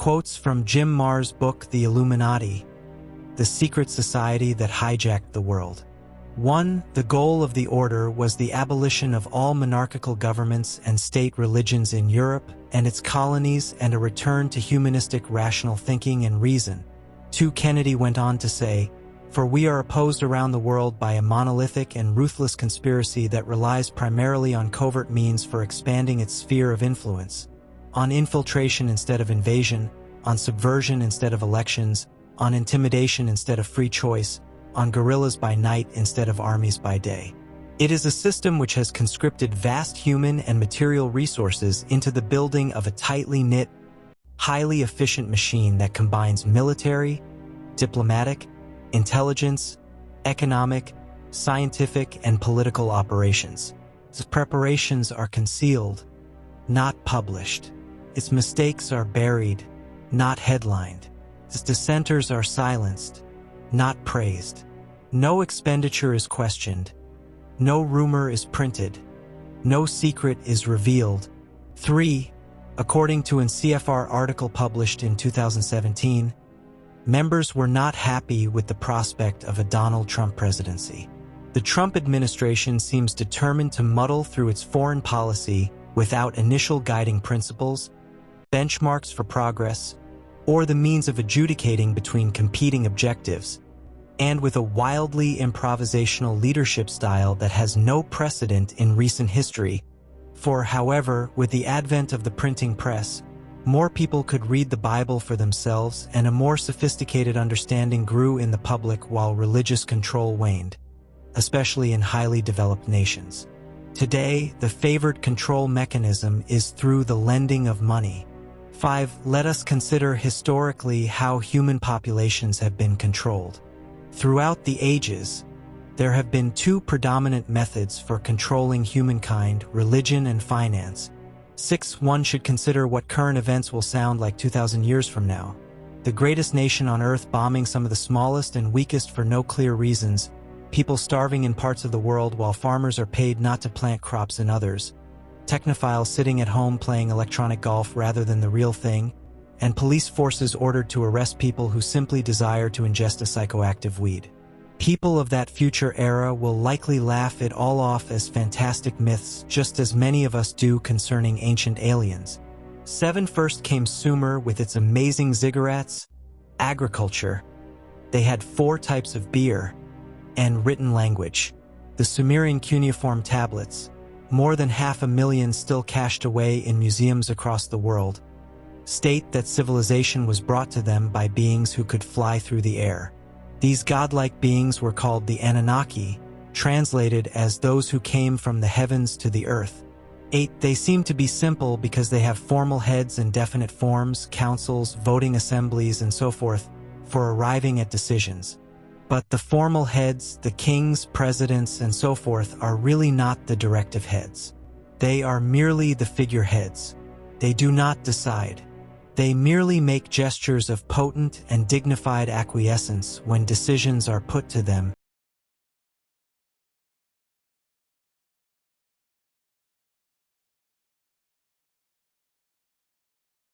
Quotes from Jim Marrs' book The Illuminati, the secret society that hijacked the world. 1. The goal of the order was the abolition of all monarchical governments and state religions in Europe and its colonies and a return to humanistic rational thinking and reason. 2. Kennedy went on to say, "For we are opposed around the world by a monolithic and ruthless conspiracy that relies primarily on covert means for expanding its sphere of influence, on infiltration instead of invasion, on subversion instead of elections, on intimidation instead of free choice, on guerrillas by night instead of armies by day. It is a system which has conscripted vast human and material resources into the building of a tightly knit, highly efficient machine that combines military, diplomatic, intelligence, economic, scientific, and political operations. Its preparations are concealed, not published. Its mistakes are buried, not headlined. Its dissenters are silenced, not praised. No expenditure is questioned. No rumor is printed. No secret is revealed. 3. According to an CFR article published in 2017, members were not happy with the prospect of a Donald Trump presidency. The Trump administration seems determined to muddle through its foreign policy without initial guiding principles, benchmarks for progress, or the means of adjudicating between competing objectives, and with a wildly improvisational leadership style that has no precedent in recent history. However, with the advent of the printing press, more people could read the Bible for themselves and a more sophisticated understanding grew in the public while religious control waned, especially in highly developed nations. Today, the favored control mechanism is through the lending of money. 5. Let us consider historically how human populations have been controlled. Throughout the ages, there have been two predominant methods for controlling humankind: religion and finance. 6. One should consider what current events will sound like 2,000 years from now. The greatest nation on earth bombing some of the smallest and weakest for no clear reasons, people starving in parts of the world while farmers are paid not to plant crops in others, technophiles sitting at home playing electronic golf rather than the real thing, and police forces ordered to arrest people who simply desire to ingest a psychoactive weed. People of that future era will likely laugh it all off as fantastic myths, just as many of us do concerning ancient aliens. 7. First came Sumer with its amazing ziggurats, agriculture. They had 4 types of beer, and written language. The Sumerian cuneiform tablets, more than 500,000 still cached away in museums across the world, state that civilization was brought to them by beings who could fly through the air. These godlike beings were called the Anunnaki, translated as those who came from the heavens to the earth. 8. They seem to be simple because they have formal heads and definite forms, councils, voting assemblies, and so forth, for arriving at decisions. But the formal heads, the kings, presidents, and so forth, are really not the directive heads. They are merely the figureheads. They do not decide. They merely make gestures of potent and dignified acquiescence when decisions are put to them,